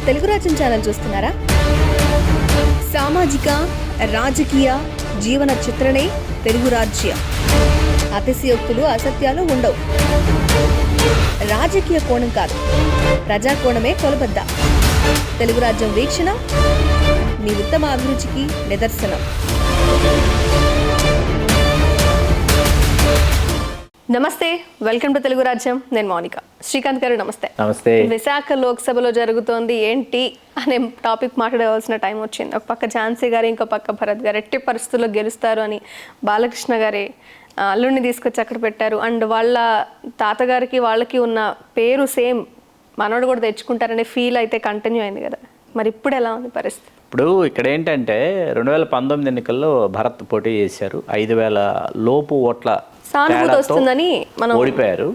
తెలుగు రాజ్యం ఛానల్ చూస్తున్నారా? సామాజిక రాజకీయ జీవన చిత్రణే తెలుగు రాజ్యం. అతిశయోక్తులు అసత్యాలు ఉండవు. రాజకీయ కోణం కాదు, ప్రజా కోణమే కొలబద్ద. తెలుగు రాజ్యం వీక్షణ మీ ఉత్తమ అభిరుచికి నిదర్శనం. నమస్తే, వెల్కమ్ టు తెలుగు రాజ్యం. నేను మౌనిక. శ్రీకాంత్ గారు నమస్తే. నమస్తే. విశాఖ లోక్సభలో జరుగుతోంది ఏంటి అనే టాపిక్ మాట్లాడవలసిన టైం వచ్చింది. ఒక పక్క ఝాన్సీ గారు, ఇంకో పక్క భరత్ గారు ఎట్టి పరిస్థితుల్లో గెలుస్తారు అని బాలకృష్ణ గారి అల్లుడిని తీసుకొచ్చి అక్కడ పెట్టారు. అండ్ వాళ్ళ తాతగారికి వాళ్ళకి ఉన్న పేరు సేమ్, మనోడు కూడా తెచ్చుకుంటారనే ఫీల్ అయితే కంటిన్యూ అయింది కదా. మరి ఇప్పుడు ఎలా ఉంది పరిస్థితి? ఇప్పుడు ఇక్కడ ఏంటంటే 2019 ఎన్నికల్లో భరత్ పోటీ చేశారు. 5,000 లోపు ఓట్ల సానుభూతి వస్తుందని మనం ఓడిపోయారు.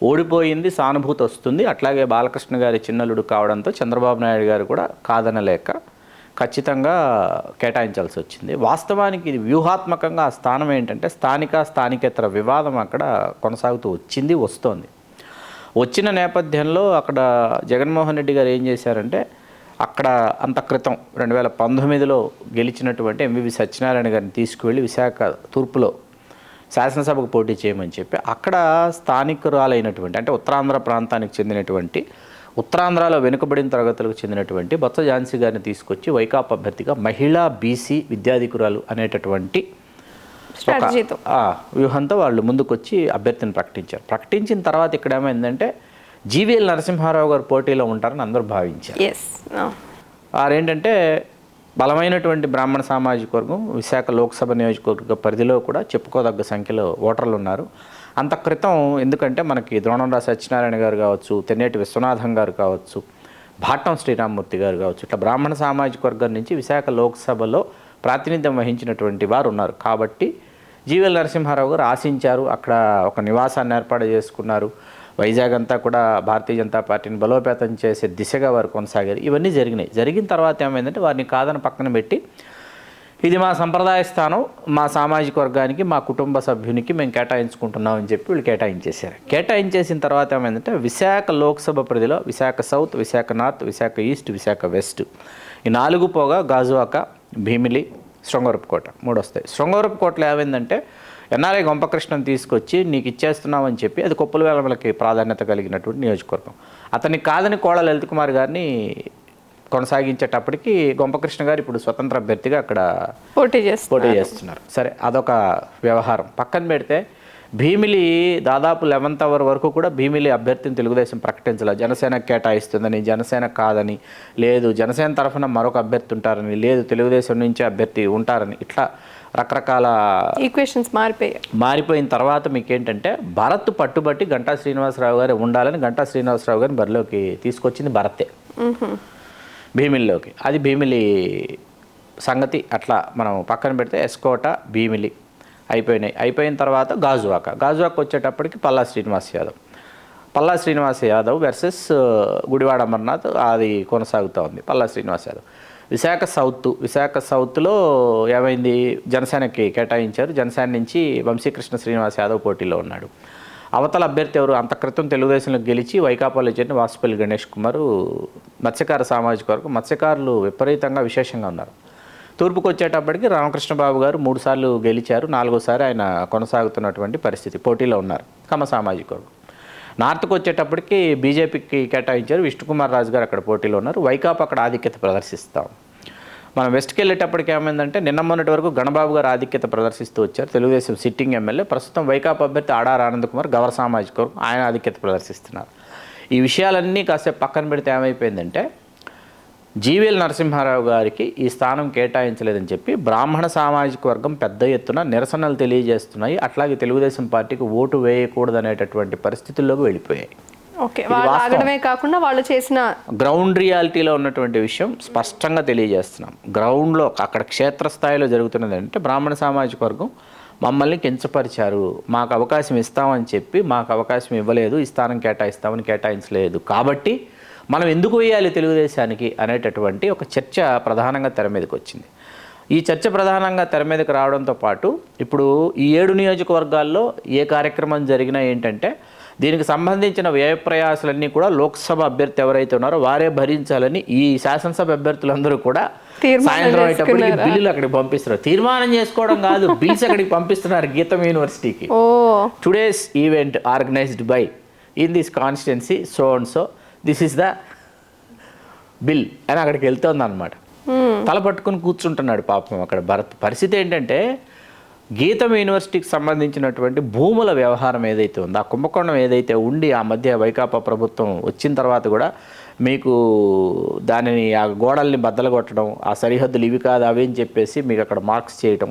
ఓడిపోయింది, సానుభూతి వస్తుంది. అట్లాగే బాలకృష్ణ గారి చిన్నల్లుడు కావడంతో చంద్రబాబు నాయుడు గారు కూడా కాదనలేక ఖచ్చితంగా కేటాయించాల్సి వచ్చింది. వాస్తవానికి ఇది వ్యూహాత్మకంగా ఆ స్థానం ఏంటంటే స్థానికేతర వివాదం అక్కడ కొనసాగుతూ వస్తోంది. వచ్చిన నేపథ్యంలో అక్కడ జగన్మోహన్ రెడ్డి గారు ఏం చేశారంటే, అక్కడ అంత క్రితం 2019లో గెలిచినటువంటి ఎంవివి సత్యనారాయణ గారిని తీసుకువెళ్ళి విశాఖ తూర్పులో శాసనసభకు పోటీ చేయమని చెప్పి అక్కడ స్థానికురాలైనటువంటి, అంటే ఉత్తరాంధ్ర ప్రాంతానికి చెందినటువంటి, ఉత్తరాంధ్రలో వెనుకబడిన తరగతులకు చెందినటువంటి బొత్స ఝాన్సీ గారిని తీసుకొచ్చి వైకాపా అభ్యర్థిగా మహిళా బీసీ విద్యాధికురాలు అనేటటువంటి వ్యూహంతో వాళ్ళు ముందుకొచ్చి అభ్యర్థిని ప్రకటించారు. ప్రకటించిన తర్వాత ఇక్కడ ఏమైందంటే జీవీఎల్ నరసింహారావు గారు పోటీలో ఉంటారని అందరూ భావించారు. వారేంటంటే బలమైనటువంటి బ్రాహ్మణ సామాజిక వర్గం, విశాఖ లోక్సభ నియోజకవర్గ పరిధిలో కూడా చెప్పుకోదగ్గ సంఖ్యలో ఓటర్లు ఉన్నారు. అంత క్రితం ఎందుకంటే మనకి ద్రోణంరాజు సత్యనారాయణ గారు కావచ్చు, తెన్నేటి విశ్వనాథం గారు కావచ్చు, భాటం శ్రీరామ్మూర్తి గారు కావచ్చు, ఇట్లా బ్రాహ్మణ సామాజిక వర్గం నుంచి విశాఖ లోక్సభలో ప్రాతినిధ్యం వహించినటువంటి వారు ఉన్నారు. కాబట్టి జీవీఎల్ నరసింహారావు గారు ఆశించారు. అక్కడ ఒక నివాసాన్ని ఏర్పాటు చేసుకున్నారు. వైజాగ్ అంతా కూడా భారతీయ జనతా పార్టీని బలోపేతం చేసే దిశగా వారు కొనసాగారు. ఇవన్నీ జరిగినాయి. జరిగిన తర్వాత ఏమైందంటే వారిని కాదని పక్కన పెట్టి, ఇది మా సంప్రదాయ స్థానం, మా సామాజిక వర్గానికి, మా కుటుంబ సభ్యునికి మేము కేటాయించుకుంటున్నాం అని చెప్పి వీళ్ళు కేటాయించేశారు. కేటాయించేసిన తర్వాత ఏమైందంటే విశాఖ లోక్సభ పరిధిలో Visakha south, Visakha north, Visakha east, Visakha west, ఈ 4 పోగా గాజువాక, భీమిలి, శృంగవరపుకోట 3 వస్తాయి. శృంగవరపుకోటలో ఏమైందంటే ఎన్ఆర్ఐ గొంపకృష్ణను తీసుకొచ్చి నీకు ఇచ్చేస్తున్నామని చెప్పి, అది కొప్పులవేలకి ప్రాధాన్యత కలిగినటువంటి నియోజకవర్గం. అతన్ని కాదని కోళ్ళ లలిత్ కుమార్ గారిని కొనసాగించేటప్పటికి గొంపకృష్ణ గారు ఇప్పుడు స్వతంత్ర అభ్యర్థిగా అక్కడ పోటీ చేస్తున్నారు. సరే, అదొక వ్యవహారం పక్కన పెడితే, భీమిలి దాదాపు 11th అవర్ వరకు కూడా భీమిలి అభ్యర్థిని తెలుగుదేశం ప్రకటించలేదు. జనసేన కేటాయిస్తుందని, జనసేన కాదని, లేదు జనసేన తరఫున మరొక అభ్యర్థి ఉంటారని, లేదు తెలుగుదేశం నుంచి అభ్యర్థి ఉంటారని, ఇట్లా రకరకాల ఈక్వేషన్స్ మారిపోయిన తర్వాత మీకు ఏంటంటే భరత్ పట్టుబట్టి గంటా శ్రీనివాసరావు గారు ఉండాలని గంటా శ్రీనివాసరావు గారిని బరిలోకి తీసుకొచ్చింది భరతే భీమిలిలోకి. అది భీమిలి సంగతి అట్లా మనం పక్కన పెడితే ఎస్కోట, భీమిలి అయిపోయిన తర్వాత గాజువాక వచ్చేటప్పటికి పల్లా శ్రీనివాస్ యాదవ్ వర్సెస్ గుడివాడ అమర్నాథ్, అది కొనసాగుతూ ఉంది. పల్లా శ్రీనివాస్ యాదవ్. విశాఖ సౌత్లో ఏమైంది, జనసేనకి కేటాయించారు. జనసేన నుంచి వంశీకృష్ణ శ్రీనివాస్ యాదవ్ పోటీలో ఉన్నాడు. అవతల అభ్యర్థి ఎవరు, అంత క్రితం తెలుగుదేశంలో గెలిచి వైకాపాలో చేరిన వాసుపల్లి గణేష్ కుమార్, మత్స్యకార సామాజిక వర్గం. మత్స్యకారులు విపరీతంగా విశేషంగా ఉన్నారు. తూర్పుకు వచ్చేటప్పటికి రామకృష్ణబాబు గారు 3 సార్లు గెలిచారు. 4వసారి ఆయన కొనసాగుతున్నటువంటి పరిస్థితి, పోటీలో ఉన్నారు కమ్మ సామాజిక వర్గం. నార్త్కు వచ్చేటప్పటికి బీజేపీకి కేటాయించారు. విష్ణుకుమార్ రాజు గారు అక్కడ పోటీలో ఉన్నారు. వైకాపా అక్కడ ఆధిక్యత ప్రదర్శిస్తాం. మనం వెస్ట్కి వెళ్ళేటప్పటికి ఏమైందంటే, నిన్న మొన్నటి వరకు గణబాబు గారు ఆధిక్యత ప్రదర్శిస్తూ వచ్చారు, తెలుగుదేశం సిట్టింగ్ ఎమ్మెల్యే. ప్రస్తుతం వైకాపా అభ్యర్థి ఆడార్ ఆనంద్ కుమార్, గౌర సామాజిక వర్గం, ఆయన ఆధిక్యత ప్రదర్శిస్తున్నారు. ఈ విషయాలన్నీ కాసేపు పక్కన పెడితే ఏమైపోయిందంటే, జీవీఎల్ నరసింహారావు గారికి ఈ స్థానం కేటాయించలేదని చెప్పి బ్రాహ్మణ సామాజిక వర్గం పెద్ద ఎత్తున నిరసనలు తెలియజేస్తున్నాయి. అట్లాగే తెలుగుదేశం పార్టీకి ఓటు వేయకూడదనేటటువంటి పరిస్థితుల్లోకి వెళ్ళిపోయాయి. కాకుండా వాళ్ళు చేసిన గ్రౌండ్ రియాలిటీలో ఉన్నటువంటి విషయం స్పష్టంగా తెలియజేస్తున్నాం. గ్రౌండ్లో అక్కడ క్షేత్రస్థాయిలో జరుగుతున్నది అంటే, బ్రాహ్మణ సామాజిక వర్గం మమ్మల్ని కించపరిచారు, మాకు అవకాశం ఇస్తామని చెప్పి మాకు అవకాశం ఇవ్వలేదు, ఈ స్థానం కేటాయిస్తామని కేటాయించలేదు, కాబట్టి మనం ఎందుకు వేయాలి తెలుగుదేశానికి అనేటటువంటి ఒక చర్చ ప్రధానంగా తెర మీదకి వచ్చింది. ఈ చర్చ ప్రధానంగా తెర మీదకి రావడంతో పాటు ఇప్పుడు ఈ 7 నియోజకవర్గాల్లో ఏ కార్యక్రమం జరిగినా ఏంటంటే దీనికి సంబంధించిన వ్యయ ప్రయాసాలన్నీ కూడా లోక్సభ అభ్యర్థి ఎవరైతే ఉన్నారో వారే భరించాలని ఈ శాసనసభ అభ్యర్థులందరూ కూడా సాయంత్రం అయ్యేటప్పటికి బిల్లులు అక్కడికి పంపిస్తున్నారు. తీర్మానం చేసుకోవడం కాదు, బిల్స్ అక్కడికి పంపిస్తున్నారు గీతం యూనివర్సిటీకి. Today's event organised by in this constituency so and so, this is the bill అని అక్కడికి వెళ్తుంది అనమాట. తల పట్టుకుని కూర్చుంటున్నాడు పాపం అక్కడ భరత్. పరిస్థితి ఏంటంటే గీతం యూనివర్సిటీకి సంబంధించినటువంటి భూముల వ్యవహారం ఏదైతే ఉందో, ఆ కుంభకోణం ఏదైతే ఉండి ఆ మధ్య వైకాపా ప్రభుత్వం వచ్చిన తర్వాత కూడా మీకు దానిని ఆ గోడల్ని బద్దలు కొట్టడం, ఆ సరిహద్దులు ఇవి కాదు అవి అని చెప్పేసి మీకు అక్కడ మార్క్స్ చేయటం,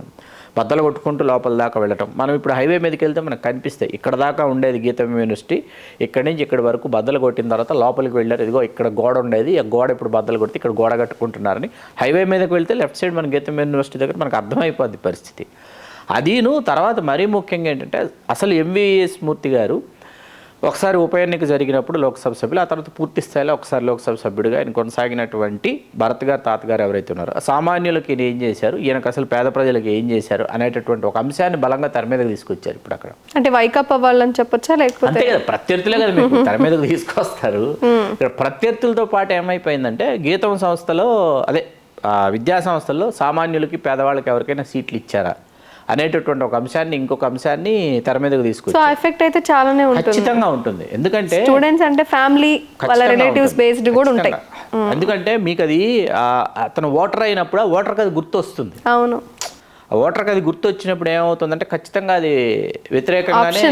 బద్దలు కొట్టుకుంటూ లోపల దాకా వెళ్ళటం. మనం ఇప్పుడు హైవే మీదకి వెళ్తే మనకు కనిపిస్తాయి. ఇక్కడ దాకా ఉండేది గీతం యూనివర్సిటీ, ఇక్కడి నుంచి ఇక్కడి వరకు బద్దలు కొట్టిన తర్వాత లోపలికి వెళ్ళారు. ఇదిగో ఇక్కడ గోడ ఉండేది, ఆ గోడ ఇప్పుడు బద్దలు కొడితే ఇక్కడ గోడ కట్టుకుంటున్నారని. హైవే మీదకి వెళ్తే లెఫ్ట్ సైడ్ మన గీతం యూనివర్సిటీ దగ్గర మనకు అర్థమైపోద్ది పరిస్థితి. అదీను తర్వాత మరీ ముఖ్యంగా ఏంటంటే అసలు ఎంవీఎస్ మూర్తి గారు ఒకసారి ఉప ఎన్నిక జరిగినప్పుడు లోక్సభ సభ్యులు, ఆ తర్వాత పూర్తి స్థాయిలో ఒకసారి లోక్సభ సభ్యుడిగా ఆయన కొనసాగినటువంటి భరత్ గారు తాతగారు ఎవరైతే ఉన్నారో సామాన్యులకి ఈయన ఏం చేశారు, ఈయనకు అసలు పేద ప్రజలకు ఏం చేశారు అనేటటువంటి ఒక అంశాన్ని బలంగా తెర మీదకి తీసుకొచ్చారు. ఇప్పుడు అక్కడ అంటే వైకాపా వాళ్ళని చెప్పొచ్చా, లేకపోతే అంతే కదా, ప్రత్యర్థులే కదా మీకు తెర మీదకి తీసుకొస్తారు. ఇక్కడ ప్రత్యర్థులతో పాటు ఏమైపోయిందంటే గీతం సంస్థలో అదే విద్యా సంస్థల్లో సామాన్యులకి పేదవాళ్ళకి ఎవరికైనా సీట్లు ఇచ్చారా అనేటటువంటి ఒక అంశాన్ని ఇంకొక అంశాన్ని తెర మీదకు తీసుకొచ్చి సో ఎఫెక్ట్ అయితే చాలానే ఉంటుంది, ఖచ్చితంగా ఉంటుంది. ఎందుకంటే స్టూడెంట్స్ అంటే ఫ్యామిలీ వాళ్ళ రిలేటివ్స్ బేస్డ్ కూడా ఉంటాయి. ఎందుకంటే మీకు అది అతను ఓటర్ అయినప్పుడు ఆ ఓటర్కి అది గుర్తు వస్తుంది. అవును, ఆ ఓటర్కి అది గుర్తు వచ్చినప్పుడు ఏమవుతుందంటే ఖచ్చితంగా అది వ్యతిరేకంగానే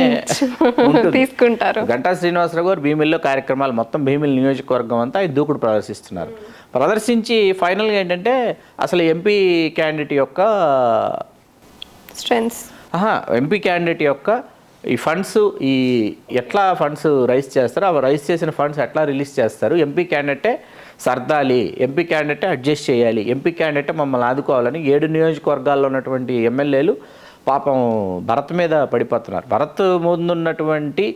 తీసుకుంటారు. గంటా శ్రీనివాసరావు గారు భీమిల్లో కార్యక్రమాలు మొత్తం భీమిలి నియోజకవర్గం అంతా ఈ దూకుడు ప్రదర్శిస్తున్నారు. ప్రదర్శించి ఫైనల్గా ఏంటంటే అసలు ఎంపీ క్యాండిడేట్ యొక్క స్ట్రెంగ్స్, ఎంపీ క్యాండిడేట్ యొక్క ఈ ఫండ్స్ ఈ ఎట్లా ఫండ్స్ రైజ్ చేస్తారు, ఆ రైజ్ చేసిన ఫండ్స్ ఎట్లా రిలీజ్ చేస్తారు, ఎంపీ క్యాండిడేటే సర్దాలి, ఎంపీ క్యాండిడేటే అడ్జస్ట్ చేయాలి, ఎంపీ క్యాండిడేటే మమ్మల్ని ఆదుకోవాలని 7 నియోజకవర్గాల్లో ఉన్నటువంటి ఎమ్మెల్యేలు పాపం భరత్ మీద పడిపోతున్నారు. భరత్ ముందున్నటువంటి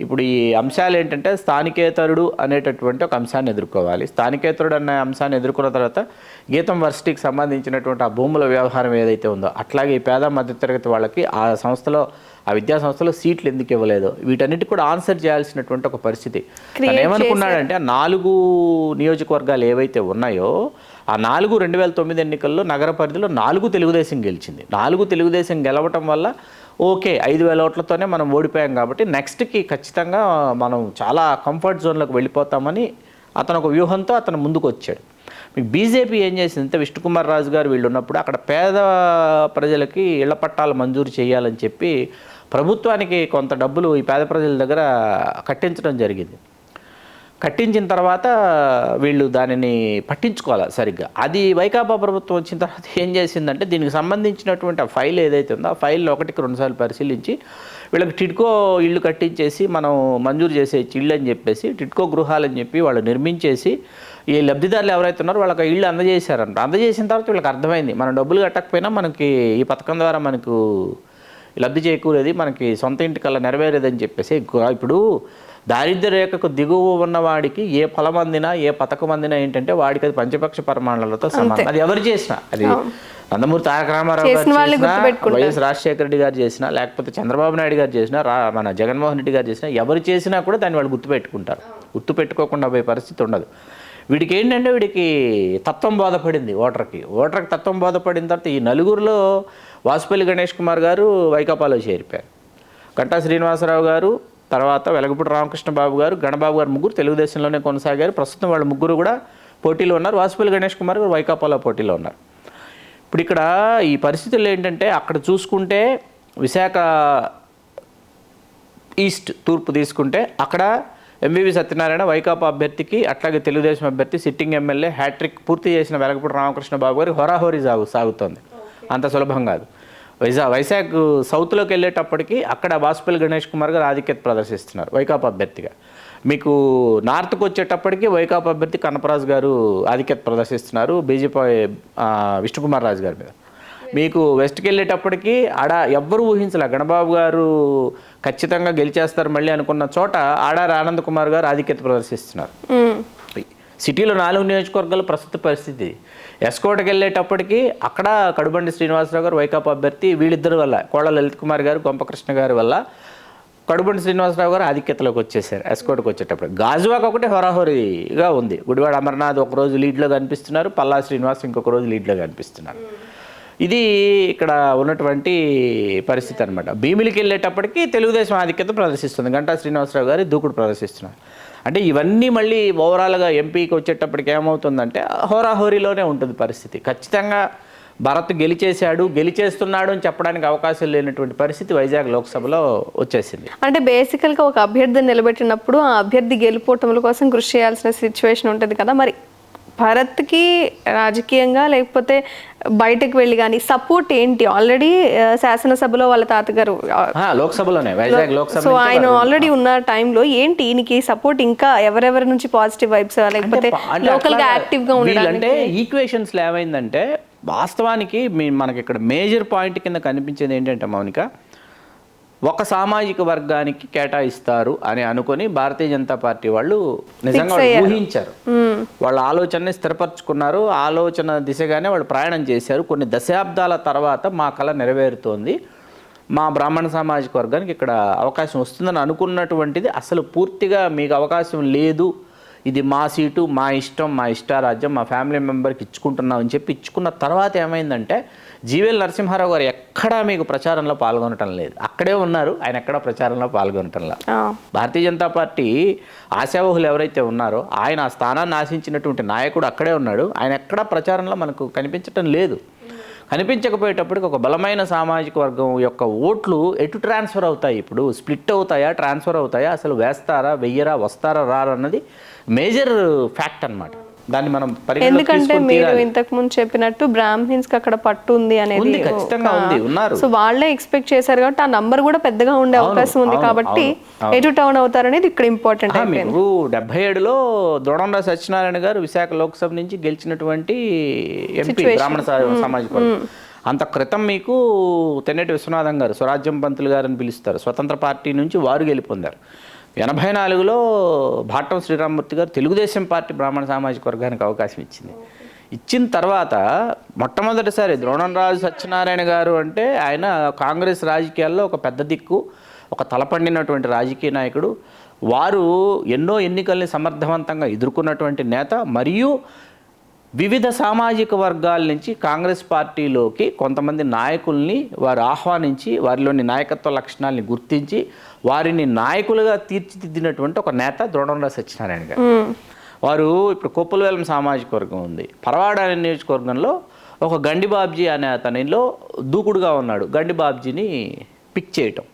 ఇప్పుడు ఈ అంశాలు ఏంటంటే స్థానికేతరుడు అనేటటువంటి ఒక అంశాన్ని ఎదుర్కోవాలి. స్థానికేతరుడు అనే అంశాన్ని ఎదుర్కొన్న తర్వాత గీతం వర్సిటీకి సంబంధించినటువంటి ఆ భూముల వ్యవహారం ఏదైతే ఉందో, అట్లాగే ఈ పేద మధ్యతరగతి వాళ్ళకి ఆ సంస్థలో ఆ విద్యా సంస్థలో సీట్లు ఎందుకు ఇవ్వలేదో వీటన్నిటి కూడా ఆన్సర్ చేయాల్సినటువంటి ఒక పరిస్థితి. తను ఏమనుకున్నాడంటే ఆ 4 నియోజకవర్గాలు ఏవైతే ఉన్నాయో ఆ 4 2009 ఎన్నికల్లో నగర పరిధిలో 4 తెలుగుదేశం గెలిచింది. 4 తెలుగుదేశం గెలవటం వల్ల ఓకే 5,000 ఓట్లతోనే మనం ఓడిపోయాం కాబట్టి నెక్స్ట్కి ఖచ్చితంగా మనం చాలా కంఫర్ట్ జోన్లోకి వెళ్ళిపోతామని అతను ఒక వ్యూహంతో అతను ముందుకు వచ్చాడు. మీకు బీజేపీ ఏం చేసిందంటే విష్ణుకుమార్ రాజు గారు వీళ్ళు ఉన్నప్పుడు అక్కడ పేద ప్రజలకి ఇళ్ల పట్టాలు మంజూరు చేయాలని చెప్పి ప్రభుత్వానికి కొంత డబ్బులు ఈ పేద ప్రజల దగ్గర కట్టించడం జరిగింది. కట్టించిన తర్వాత వీళ్ళు దానిని పట్టించుకోవాలి సరిగ్గా. అది వైకాపా ప్రభుత్వం వచ్చిన తర్వాత ఏం చేసిందంటే దీనికి సంబంధించినటువంటి ఆ ఫైల్ ఏదైతే ఉందో ఆ ఫైల్లో 1కి 2 సార్లు పరిశీలించి వీళ్ళకి టిడ్కో ఇళ్ళు కట్టించేసి మనం మంజూరు చేసే ఇళ్ళు అని చెప్పేసి టిడ్కో గృహాలని చెప్పి వాళ్ళు నిర్మించేసి ఈ లబ్ధిదారులు ఎవరైతే ఉన్నారో వాళ్ళకి ఇళ్ళు అందజేశారంట. అందజేసిన తర్వాత వీళ్ళకి అర్థమైంది మనం డబ్బులు కట్టకపోయినా మనకి ఈ పథకం ద్వారా మనకు లబ్ధి చేకూరేది, మనకి సొంత ఇంటికల్లా నెరవేరేదని చెప్పేసి ఇప్పుడు దారిద్ర్య రేఖకు దిగువ ఉన్నవాడికి ఏ ఫలం అందినా ఏ పథకం అందినా ఏంటంటే వాడికి అది పంచపక్ష పరిమాణాలతో సమానం. అది ఎవరు చేసినా, అది నందమూరి తారక రామారావు గారు చేసినా, వైఎస్ రాజశేఖర రెడ్డి గారు చేసినా, లేకపోతే చంద్రబాబు నాయుడు గారు చేసినా, మన జగన్మోహన్ రెడ్డి గారు చేసినా, ఎవరు చేసినా కూడా దాన్ని వాళ్ళు గుర్తుపెట్టుకుంటారు. గుర్తుపెట్టుకోకుండా పోయే పరిస్థితి ఉండదు. వీడికి ఏంటంటే వీడికి తత్వం బోధపడింది. ఓటర్కి తత్వం బోధపడిన తర్వాత ఈ నలుగురిలో వాసుపల్లి గణేష్ కుమార్ గారు వైకాపాలో చేరిపోయారు. గంటా శ్రీనివాసరావు గారు, తర్వాత వెలగపూడి రామకృష్ణ బాబు గారు, గణబాబు గారు ముగ్గురు తెలుగుదేశంలోనే కొనసాగారు. ప్రస్తుతం వాళ్ళు ముగ్గురు కూడా పోటీలో ఉన్నారు. వాసుపల్లి గణేష్ కుమార్ గారు వైకాపాలో పోటీలో ఉన్నారు. ఇప్పుడు ఇక్కడ ఈ పరిస్థితుల్లో ఏంటంటే అక్కడ చూసుకుంటే విశాఖ ఈస్ట్ తూర్పు తీసుకుంటే అక్కడ ఎంవివి సత్యనారాయణ వైకాపా అభ్యర్థికి, అట్లాగే తెలుగుదేశం అభ్యర్థి సిట్టింగ్ ఎమ్మెల్యే హ్యాట్రిక్ పూర్తి చేసిన వెలగపూడి రామకృష్ణ బాబు గారికి హోరాహోరీ సాగుతోంది. అంత సులభం కాదు. వైజాగ్ సౌత్లోకి వెళ్ళేటప్పటికి అక్కడ వాసుపల్లి గణేష్ కుమార్ గారు ఆధిక్యత ప్రదర్శిస్తున్నారు వైకాపా అభ్యర్థిగా. మీకు నార్త్కి వచ్చేటప్పటికి వైకాపా అభ్యర్థి కన్నపరాజు గారు ఆధిక్యత ప్రదర్శిస్తున్నారు బీజేపీ విష్ణుకుమార్ రాజు గారి మీద. మీకు వెస్ట్కి వెళ్ళేటప్పటికి ఆడ ఎవ్వరు ఊహించలే గణబాబు గారు ఖచ్చితంగా గెలిచేస్తారు మళ్ళీ అనుకున్న చోట ఆడారి ఆనంద్ కుమార్ గారు ఆధిక్యత ప్రదర్శిస్తున్నారు. సిటీలో 4 నియోజకవర్గాల ప్రస్తుత పరిస్థితి. ఎస్కోటకి వెళ్ళేటప్పటికి అక్కడ కడుబండి శ్రీనివాసరావు గారు వైకాపా అభ్యర్థి, వీళ్ళిద్దరి వల్ల కోళ్ళ లలిత్ కుమార్ గారు, గొంపకృష్ణ గారి వల్ల కడుబండి శ్రీనివాసరావు గారు ఆధిక్యతలోకి వచ్చేసారు ఎస్కోట్కి వచ్చేటప్పుడు. గాజువాక ఒకటి హోరాహోరీగా ఉంది. గుడివాడ అమర్నాథ్ ఒకరోజు లీడ్లో కనిపిస్తున్నారు, పల్లా శ్రీనివాస్ ఇంకొక రోజు లీడ్లో కనిపిస్తున్నారు. ఇది ఇక్కడ ఉన్నటువంటి పరిస్థితి అనమాట. భీమిలికి వెళ్ళేటప్పటికి తెలుగుదేశం ఆధిక్యత ప్రదర్శిస్తుంది, గంటా శ్రీనివాసరావు గారి దూకుడు ప్రదర్శిస్తున్నారు. అంటే ఇవన్నీ మళ్ళీ ఓవరాల్గా ఎంపీకి వచ్చేటప్పటికి ఏమవుతుందంటే హోరాహోరీలోనే ఉంటుంది పరిస్థితి. ఖచ్చితంగా భరత్ గెలిచేస్తున్నాడు అని చెప్పడానికి అవకాశం లేనటువంటి పరిస్థితి వైజాగ్ లోక్సభలో వచ్చేసింది. అంటే బేసికల్గా ఒక అభ్యర్థిని నిలబెట్టినప్పుడు ఆ అభ్యర్థి గెలుపోవటముల కోసం కృషి చేయాల్సిన సిచ్యువేషన్ ఉంటుంది కదా. మరి భరత్కి రాజకీయంగా లేకపోతే బయటకు వెళ్ళి కానీ సపోర్ట్ ఏంటి? ఆల్రెడీ శాసనసభలో వాళ్ళ తాతగారు లోక్సభలోనే వైజాగ్ లోక్సభ, సో ఆయన ఆల్రెడీ ఉన్న టైంలో ఏంటి ఈయనకి సపోర్ట్ ఇంకా ఎవరెవరి నుంచి పాజిటివ్ వైబ్స్ లేకపోతే లోకల్ గా యాక్టివ్ గా ఉండడానికి? అంటే ఈక్వేషన్స్ లో ఏమైందంటే వాస్తవానికి మనకి ఇక్కడ మేజర్ పాయింట్ కింద కనిపించేది ఏంటంటే మౌనిక, ఒక సామాజిక వర్గానికి కేటాయిస్తారు అని అనుకొని భారతీయ జనతా పార్టీ వాళ్ళు నిజంగా ఊహించారు. వాళ్ళ ఆలోచనని స్థిరపరచుకున్నారు, ఆలోచన దిశగానే వాళ్ళు ప్రయాణం చేశారు. కొన్ని దశాబ్దాల తర్వాత మా కళ నెరవేరుతోంది, మా బ్రాహ్మణ సామాజిక వర్గానికి ఇక్కడ అవకాశం వస్తుందని అనుకున్నటువంటిది అసలు పూర్తిగా మీకు అవకాశం లేదు, ఇది మా సీటు, మా ఇష్టం, మా ఇష్టారాజ్యం, మా ఫ్యామిలీ మెంబర్కి ఇచ్చుకుంటున్నాం అని చెప్పి ఇచ్చుకున్న తర్వాత ఏమైందంటే జీవీఎల్ నరసింహారావు గారు ఎక్కడా మీకు ప్రచారంలో పాల్గొనటం లేదు. అక్కడే ఉన్నారు, ఆయన ఎక్కడా ప్రచారంలో పాల్గొనటంలా. భారతీయ జనతా పార్టీ ఆశావహులు ఎవరైతే ఉన్నారో ఆయన ఆ స్థానాన్ని ఆశించినటువంటి నాయకుడు అక్కడే ఉన్నాడు, ఆయన ఎక్కడా ప్రచారంలో మనకు కనిపించటం లేదు. కనిపించకపోయేటప్పటికి ఒక బలమైన సామాజిక వర్గం యొక్క ఓట్లు ఎటు ట్రాన్స్ఫర్ అవుతాయి, ఇప్పుడు స్ప్లిట్ అవుతాయా, ట్రాన్స్ఫర్ అవుతాయా, అసలు వేస్తారా వెయ్యరా, వస్తారా రారా అన్నది మేజర్ ఫ్యాక్ట్ అన్నమాట. దాన్ని మనం ఎందుకంటే మీరు ఇంతకు ముందు చెప్పినట్టు బ్రాహ్మిన్స్ కి అక్కడ పట్టు ఉంది అనేది ఖచ్చితంగా ఉంది, ఉన్నారు. సో వాళ్ళే ఎక్స్పెక్ట్ చేశారు కాబట్టి ఆ నంబర్ కూడా పెద్దగా ఉండే అవకాశం ఉంది కాబట్టి ఎటు టౌన్ అవుతారనేది ఇక్కడ ఇంపార్టెంట్. మీకు 77లో ద్రోణంరాజు సత్యనారాయణ గారు విశాఖ లోక్సభ నుంచి గెలిచినటువంటి ఎంపీ బ్రాహ్మణ సామాజిక వర్గం. అంత క్రితం మీకు తెన్నేటి విశ్వనాథం గారు, స్వరాజ్యం పంతులు గారు అని పిలుస్తారు, స్వతంత్ర పార్టీ నుంచి వారు గెలుపొందారు. 84లో భాట్టం శ్రీరామమూర్తి గారు తెలుగుదేశం పార్టీ బ్రాహ్మణ సామాజిక వర్గానికి అవకాశం ఇచ్చింది. ఇచ్చిన తర్వాత మొట్టమొదటిసారి ద్రోణంరాజు సత్యనారాయణ గారు అంటే ఆయన కాంగ్రెస్ రాజకీయాల్లో ఒక పెద్ద దిక్కు, ఒక తలపండినటువంటి రాజకీయ నాయకుడు. వారు ఎన్నో ఎన్నికల్ని సమర్థవంతంగా ఎదుర్కొన్నటువంటి నేత, మరియు వివిధ సామాజిక వర్గాల నుంచి కాంగ్రెస్ పార్టీలోకి కొంతమంది నాయకుల్ని వారు ఆహ్వానించి వారిలోని నాయకత్వ లక్షణాలని గుర్తించి వారిని నాయకులుగా తీర్చిదిద్దినటువంటి ఒక నేత ద్రోణంరాజు సత్యనారాయణ గారు. వారు ఇప్పుడు కొప్పులవేలం సామాజిక వర్గం ఉంది, పరవాడ అనే నియోజకవర్గంలో ఒక గండి బాబ్జీ అనే అతనిలో దూకుడుగా ఉన్నాడు, గండి బాబ్జీని పిక్ చేయటం.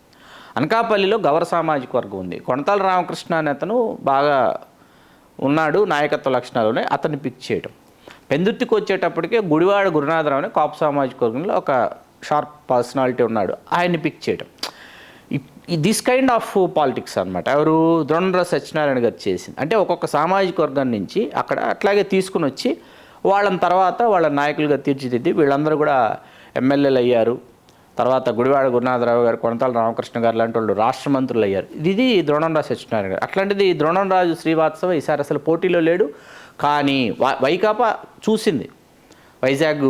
అనకాపల్లిలో గౌర సామాజిక వర్గం ఉంది, కొనతాల రామకృష్ణ అనే అతను బాగా ఉన్నాడు, నాయకత్వ లక్షణాలు ఉన్నాయి, అతన్ని పిక్ చేయటం. పెందుర్తికి వచ్చేటప్పటికే గుడివాడ గురునాథరావు అనే కాపు సామాజిక వర్గంలో ఒక షార్ప్ పర్సనాలిటీ ఉన్నాడు, ఆయన్ని పిక్ చేయటం. దిస్ కైండ్ ఆఫ్ పాలిటిక్స్ అనమాట ఎవరు ద్రోణంరాజు సత్యనారాయణ గారు చేసింది. అంటే ఒక్కొక్క సామాజిక వర్గం నుంచి అక్కడ అట్లాగే తీసుకుని వచ్చి వాళ్ళని తర్వాత వాళ్ళ నాయకులుగా తీర్చిదిద్ది వీళ్ళందరూ కూడా ఎమ్మెల్యేలు అయ్యారు. తర్వాత గుడివాడ గురునాథరావు గారు, కొనతాల రామకృష్ణ గారు లాంటి వాళ్ళు రాష్ట్ర మంత్రులు అయ్యారు. ఇది ద్రోణంరాజు సత్యనారాయణ గారు. అట్లాంటిది ద్రోణంరాజు శ్రీవాత్సవ ఈసారి అసలు పోటీలో లేడు. కానీ వైకాపా చూసింది వైజాగ్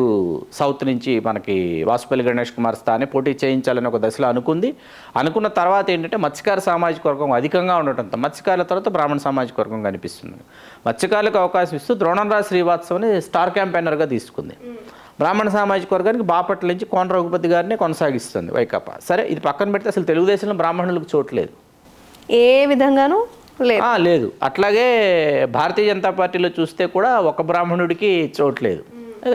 సౌత్ నుంచి మనకి వాసుపల్లి గణేష్ కుమార్ స్థానే పోటీ చేయించాలని ఒక దశలో అనుకున్న తర్వాత ఏంటంటే మత్స్యకార సామాజిక వర్గం అధికంగా ఉండటంతో మత్స్యకారుల తర్వాత బ్రాహ్మణ సామాజిక వర్గం కనిపిస్తుంది. మత్స్యకారులకు అవకాశం ఇస్తూ ద్రోణంరాజు శ్రీవాత్సవని స్టార్ క్యాంపెయినర్గా తీసుకుంది. బ్రాహ్మణ సామాజిక వర్గానికి బాపట్ల నుంచి కోన రఘుపతి గారినే కొనసాగిస్తుంది వైకాపా. సరే, ఇది పక్కన పెడితే అసలు తెలుగుదేశంలో బ్రాహ్మణులకు చోట్లేదు, ఏ విధంగానూ లేదు. అట్లాగే భారతీయ జనతా పార్టీలో చూస్తే కూడా ఒక బ్రాహ్మణుడికి చోట్లేదు.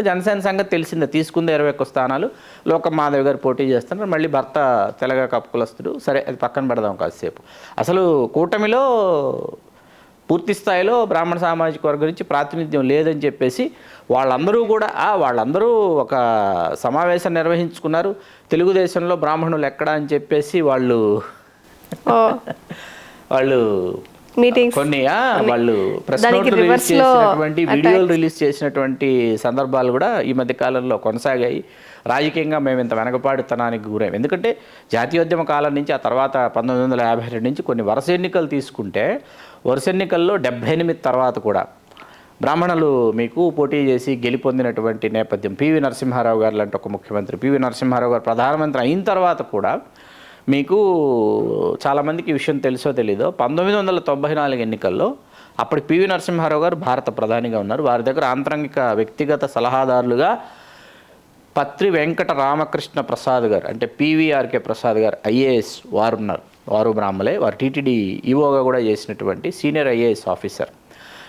జనసేన సంగతి తెలిసిందే, తీసుకుంది 21 స్థానాలు. లోకం మాధవ్ గారు పోటీ చేస్తున్నారు, మళ్ళీ భర్త తెలగ కప్పుకులస్తుడు. సరే, అది పక్కన పెడదాం కాసేపు. అసలు కూటమిలో పూర్తి స్థాయిలో బ్రాహ్మణ సామాజిక వర్గం నుంచి ప్రాతినిధ్యం లేదని చెప్పేసి వాళ్ళందరూ ఒక సమావేశం నిర్వహించుకున్నారు. తెలుగుదేశంలో బ్రాహ్మణులు ఎక్కడా అని చెప్పేసి వాళ్ళు కొన్ని వాళ్ళు ప్రెస్ నోట్లు రిలీజ్ చేసినటువంటి వీడియోలు రిలీజ్ చేసినటువంటి సందర్భాలు కూడా ఈ మధ్య కాలంలో కొనసాగాయి. రాజకీయంగా మేము ఇంత వెనకపాడుతనానికి గురాం. ఎందుకంటే జాతీయోద్యమ కాలం నుంచి ఆ తర్వాత 1952 నుంచి కొన్ని వరుస ఎన్నికలు తీసుకుంటే వరుస ఎన్నికల్లో 78 తర్వాత కూడా బ్రాహ్మణులు మీకు పోటీ చేసి గెలుపొందినటువంటి నేపథ్యం. పివి నరసింహారావు గారు లాంటి ఒక ముఖ్యమంత్రి, పివి నరసింహారావు గారు ప్రధానమంత్రి అయిన తర్వాత కూడా మీకు చాలామందికి ఈ విషయం తెలుసో తెలీదో 1994 ఎన్నికల్లో అప్పటి పివి నరసింహారావు గారు భారత ప్రధానిగా ఉన్నారు. వారి దగ్గర ఆంతరంగిక వ్యక్తిగత సలహాదారులుగా పత్రి వెంకట రామకృష్ణ ప్రసాద్ గారు, అంటే పివిఆర్కే ప్రసాద్ గారు ఐఏఎస్ వారు ఉన్నారు. వారు బ్రాహ్మలే. వారు టీటీడీ ఈవోగా కూడా చేసినటువంటి సీనియర్ ఐఏఎస్ ఆఫీసర్.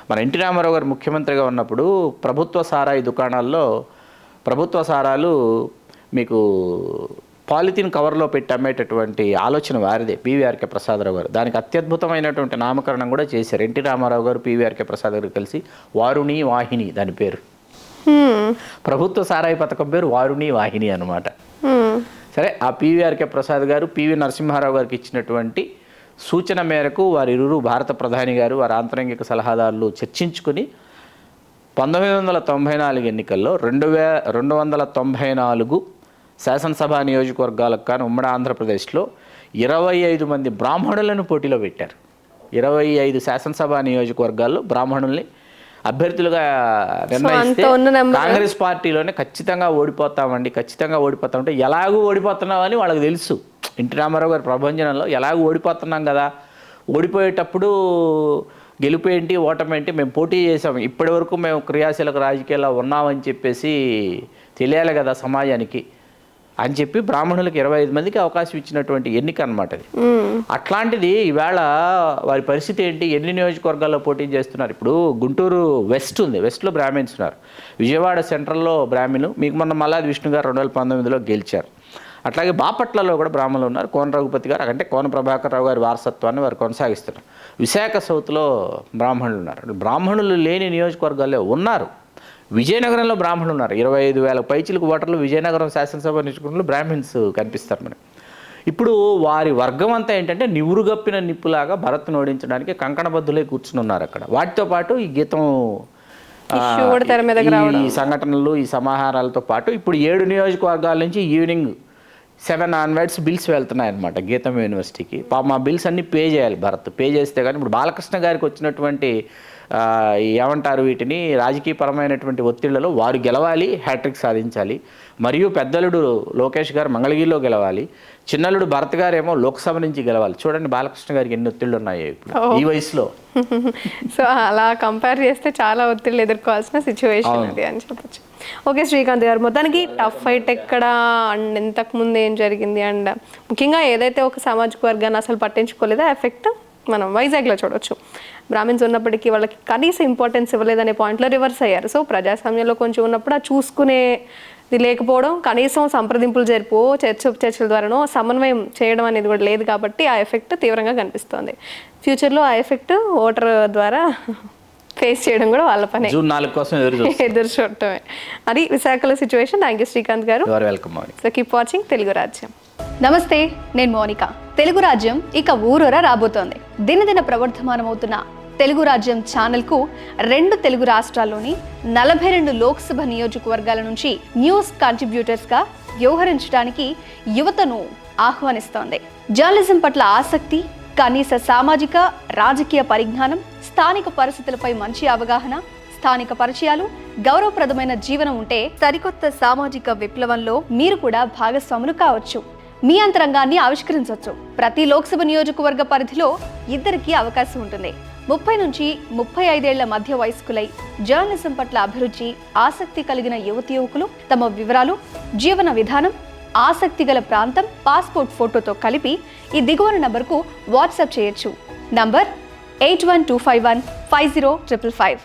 మన ఎన్టీ రామారావు గారు ముఖ్యమంత్రిగా ఉన్నప్పుడు ప్రభుత్వ సారాయి దుకాణాల్లో ప్రభుత్వ సారాలు మీకు పాలిథిన్ కవర్లో పెట్టి అమ్మేటటువంటి ఆలోచన వారిదే, పివిఆర్కే ప్రసాదరావు గారు. దానికి అత్యద్భుతమైనటువంటి నామకరణం కూడా చేశారు. ఎన్టీ రామారావు గారు పివిఆర్కే ప్రసాద్ గారు కలిసి వారుణి వాహిని దాని పేరు. ప్రభుత్వ సారాయి పథకం పేరు వారుణి వాహిని అనమాట. సరే, ఆ పివిఆర్కే ప్రసాద్ గారు పివి నరసింహారావు గారికి ఇచ్చినటువంటి సూచన మేరకు వారిరువురు భారత ప్రధాని గారు వారి ఆంతరంగిక సలహాదారులు చర్చించుకుని 1994 ఎన్నికల్లో 294 శాసనసభ నియోజకవర్గాలకు కానీ ఉమ్మడి ఆంధ్రప్రదేశ్లో 25 మంది బ్రాహ్మణులను పోటీలో పెట్టారు. 25 శాసనసభ నియోజకవర్గాల్లో బ్రాహ్మణుల్ని అభ్యర్థులుగా నిర్ణయిస్తే కాంగ్రెస్ పార్టీలోనే ఖచ్చితంగా ఓడిపోతామంటే ఎలాగూ ఓడిపోతున్నామని వాళ్ళకి తెలుసు. ఎన్టీ రామారావు గారి ప్రభంజనంలో ఎలాగూ ఓడిపోతున్నాం కదా, ఓడిపోయేటప్పుడు గెలుపు ఏంటి ఓటమి ఏంటి, మేము పోటీ చేసాము, ఇప్పటి వరకు మేము క్రియాశీలక రాజకీయాల్లో ఉన్నామని చెప్పేసి తెలియాలి కదా సమాజానికి అని చెప్పి బ్రాహ్మణులకు 25 మందికి అవకాశం ఇచ్చినటువంటి ఎన్నిక అనమాట అది. అట్లాంటిది ఈవేళ వారి పరిస్థితి ఏంటి, ఎన్ని నియోజకవర్గాల్లో పోటీ చేస్తున్నారు. ఇప్పుడు గుంటూరు వెస్ట్ ఉంది, వెస్ట్లో బ్రాహ్మిన్స్ ఉన్నారు. విజయవాడ సెంట్రల్లో బ్రాహ్మణులు, మీకు మొన్న మల్లాది విష్ణు గారు 2019లో గెలిచారు. అట్లాగే బాపట్లలో కూడా బ్రాహ్మణులు ఉన్నారు. కోన రఘుపతి గారు, అంటే కోన ప్రభాకర్ రావు గారి వారసత్వాన్ని వారు కొనసాగిస్తున్నారు. విశాఖ సౌత్లో బ్రాహ్మణులు ఉన్నారు. బ్రాహ్మణులు లేని నియోజకవర్గాల్లో ఉన్నారు. విజయనగరంలో బ్రాహ్మణులు ఉన్నారు. 25,000 పైచిలకు ఓటర్లు విజయనగరం శాసనసభ నియోజకవర్గంలో బ్రాహ్మిన్స్ కనిపిస్తారు మనకి. ఇప్పుడు వారి వర్గం అంతా ఏంటంటే నివురుగప్పిన నిప్పులాగా భరత్ను ఓడించడానికి కంకణబద్దులై కూర్చుని ఉన్నారు అక్కడ. వాటితో పాటు ఈ గీతం ఈ సంఘటనలు ఈ సమాహారాలతో పాటు ఇప్పుడు 7 నియోజకవర్గాల నుంచి ఈవినింగ్ 7 ఆన్వర్డ్స్ బిల్స్ వెళ్తున్నాయన్నమాట గీతం యూనివర్సిటీకి. మా బిల్స్ అన్నీ పే చేయాలి భరత్. పే చేస్తే కానీ ఇప్పుడు బాలకృష్ణ గారికి వచ్చినటువంటి ఏమంటారు వీటిని రాజకీయపరమైనటువంటి ఒత్తిళ్లలో వారు గెలవాలి, హ్యాట్రిక్ సాధించాలి. మరియు పెద్దలుడు లోకేష్ గారు మంగళగిరిలో గెలవాలి, చిన్నలుడు భరత్ గారు ఏమో లోక్సభ నుంచి గెలవాలి. చూడండి బాలకృష్ణ గారికి ఎన్ని ఒత్తిళ్ళు ఉన్నాయి ఇప్పుడు ఈ వయసులో. సో అలా కంపేర్ చేస్తే చాలా ఒత్తిళ్ళు ఎదుర్కోవాల్సిన సిచ్యువేషన్ అది అని చెప్పచ్చు. ఓకే శ్రీకాంత్ గారు, మొత్తానికి టఫ్ ఫైట్ ఎక్కడ అండ్ ఇంతకుముందు ఏం జరిగింది అండ్ ముఖ్యంగా ఏదైతే ఒక సామాజిక వర్గాన్ని అసలు పట్టించుకోలేదో ఎఫెక్ట్ మనం వైజాగ్లో చూడొచ్చు. బ్రాహ్మిన్స్ ఉన్నప్పటికీ వాళ్ళకి కనీస ఇంపార్టెన్స్ ఇవ్వలేదనే పాయింట్లో రివర్స్ అయ్యారు. సో ప్రజాస్వామ్యంలో కొంచెం ఉన్నప్పుడు ఆ చూసుకునేది లేకపోవడం, కనీసం సంప్రదింపులు జరిపో చర్చల ద్వారానో సమన్వయం చేయడం అనేది కూడా లేదు కాబట్టి ఆ ఎఫెక్ట్ తీవ్రంగా కనిపిస్తోంది. ఫ్యూచర్లో ఆ ఎఫెక్ట్ ఓటర్ ద్వారా ఫేస్ చేయడం కూడా వాళ్ళ పని. జూన్ 4 కోసం ఎదురు చూడటమే అది విశాఖలో సిచ్యువేషన్. థ్యాంక్ యూ శ్రీకాంత్ గారు. Welcome. So keep watching Telugu రాజ్యం. నమస్తే, నేను మోనిక. తెలుగు రాజ్యం ఇక ఊరూరా రాబోతోంది. దినదిన ప్రవర్ధమానమవుతున్న తెలుగు రాజ్యం ఛానల్కు 2 తెలుగు రాష్ట్రాల్లోని 42 లోక్సభ నియోజకవర్గాల నుంచి న్యూస్ కాంట్రిబ్యూటర్స్గా వ్యవహరించడానికి యువతను ఆహ్వానిస్తోంది. జర్నలిజం పట్ల ఆసక్తి, కనీస సామాజిక రాజకీయ పరిజ్ఞానం, స్థానిక పరిస్థితులపై మంచి అవగాహన, స్థానిక పరిచయాలు, గౌరవప్రదమైన జీవనం ఉంటే సరికొత్త సామాజిక విప్లవంలో మీరు కూడా భాగస్వాములు కావచ్చు. మీ అంతరంగాన్ని ఆవిష్కరించవచ్చు. ప్రతి లోక్సభ నియోజకవర్గ పరిధిలో 2కి అవకాశం ఉంటుంది. 30 నుంచి 35 ఏళ్ల మధ్య వయస్కులై జర్నలిజం పట్ల అభిరుచి, ఆసక్తి కలిగిన యువతీ-యువకులు తమ వివరాలు, జీవన విధానం, ఆసక్తి గల ప్రాంతం, పాస్పోర్ట్ ఫోటోతో కలిపి ఈ దిగువన నంబర్కు వాట్సాప్ చేయొచ్చు. నంబర్ 8125150555.